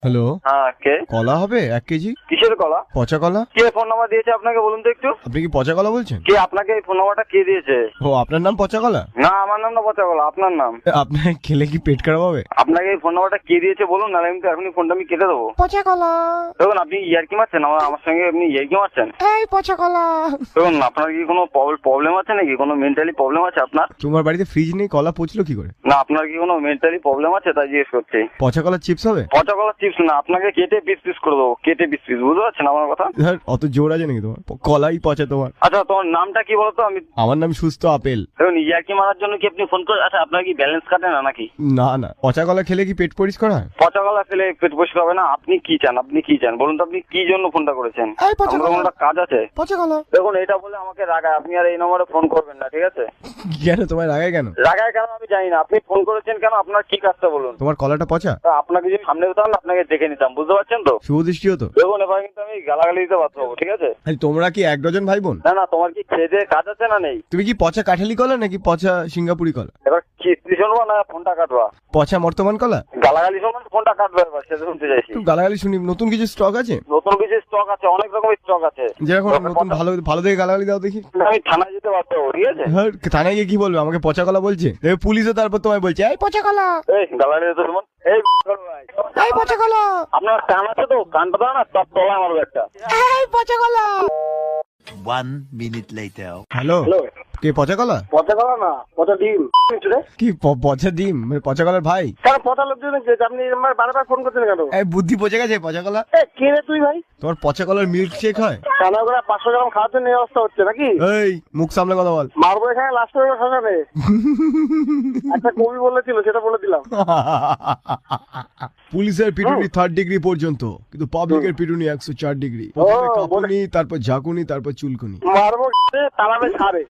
Hello, হ্যাঁ কে? কলা হবে 1 কেজি? কিসের কলা? পচা কলা। কে ফোন নাম্বার দিয়েছে আপনাকে বলুন তো একটু? আপনি কি পচা কলা বলছেন? কে আপনাকে এই ফোন নাম্বারটা কে দিয়েছে? ও, আপনার নাম পচা কলা? না আমার নাম না পচা কলা, আপনার নাম। আপনার খেলে কি পেট খারাপ হবে? আপনাকে এই ফোন নাম্বারটা কে দিয়েছে বলুন, নাহলে আমি তো এখনই ফোনটা আমি কেটে দেবো। পচা কলা। দেখুন আপনি ইয়ার্কি মারছেন আমার সঙ্গে, আপনি ইয়ার্কি মারছেন। এই পচা কলা। দেখুন আপনার কি কোনো প্রবলেম আছে নাকি, কোনো মেন্টালি প্রবলেম আছে আপনার? তোমার বাড়িতে ফ্রিজ নেই, কলা পচলো কি করে? না আপনার কি কোনো মেন্টালি প্রবলেম আছে তাই জিজ্ঞেস করছি। পচা কলার চিপস হবে? পচা কলা চিপস না, আপনাকে কেটে পিস পিস করে দেবো, কেটে পিস পিস, বুঝতে পারছেন আমার কথা? ধর, অত জোর আছে নাকি তোমার? কলাই পচা তোমার। আচ্ছা তোমার নামটা কি বলতো? আমি আমার নাম সুস্থ আপেল। দেখুন ইয়ার্কি মারার জন্য কি আপনি ফোন করে? আচ্ছা আপনার কি ব্যালেন্স কাটে না নাকি? না না, পচা কলা খেলে কি পেট পরিষ্কার হয়? পচা কলা ফেলে পেট পরিষ্কার হবে না? আপনি কি চান, আপনি কি চান বলুন তো? আপনি কি জন্য ফোনটা করেছেন? এই পচা আমার কলা। কোনো একটা কাজ আছে। পচা কলা। দেখুন এটা বলে আমাকে রাগায়, আপনি আর এই নম্বরে ফোন করবেন না, ঠিক আছে? কেন তোমার রাগায় কেন? রাগায় কেন আমি জানি না, আপনি ফোন করেছেন কেন, আপনার কি কাজটা বলুন? তোমার কলাটা পচা? তা আপনাকে যদি সামনে হতাম না, আপনাকে দেখে নিতাম, বুঝতে পারছেন তো? শুভ দৃষ্টি হতো। দেখুন এবার কিন্তু আমি গালাগালি দিতে বাধ্য হবো, ঠিক আছে? আরে তোমরা কি 1 ডজন ভাই বোন? না না, তোমার কি খেয়ে দেয়ে কাজ আছে না নেই? তুমি কি পচা কাঠালি কলা নাকি পচা সিঙ্গাপুরি কলা? এবার কিস্তি শুনবো না ফোনটা কাটবা? পচা বর্তমান কলা? গালাগালি শুনবেন ফোনটা কাটবে, এবার সেটা শুনতে চাইছি। একটু গালাগালি শুনি। নতুন কিছু স্টক আছে? নতুন কিছু স্টক আছে, অনেক রকমের স্টক আছে। যেরকম নতুন ভালো ভালো দেখে গালাগালি দাও দেখি। আমি থানায় যেতে বাধ্য হবো, ঠিক আছে? হ্যাঁ, থানায় গিয়ে কি বলবে? আমাকে পচা কলা বলছে। দেখবে পুলিশও তারপর তোমায় বলছে এই পচা কলা। এই গালাগালি দিতে শুনুন। এই ভাই, এই পচা কলা। আপনার কান আছে তো? কানটা দাও না, তার তলায় মারবো একটা। এই পচা কলা। 1 minute later. হ্যালো, হ্যালো, কে পচা কলা? পচা কলা না, পচা ডিম। কি পচা ডিম? মানে পচা কলার ভাই? কেন পচা লোকজন আপনি আমার বারবার ফোন করছেন কেন? এই বুদ্ধি পচে গেছে পচা কলা। কে রে তুই ভাই? তোমার পচা কলার মিল্ক শেক হয়? কানা করে 500 গ্রাম খাওয়ার জন্য এই অবস্থা হচ্ছে নাকি? এই মুখ সামলে কথা বল। মারবো এখানে লাস্ট করে শ্মশানে। একটা কবি বলেছিল, সেটা বলে দিলাম। পুলিশের পিটুনি 3rd ডিগ্রি পর্যন্ত, কিন্তু পাবলিকের পিটুনি 104 ডিগ্রি। প্রথমে কাঁপুনি, তারপর ঝাঁকুনি, তারপর চুলকুনি। মারবো তালাবে সারে।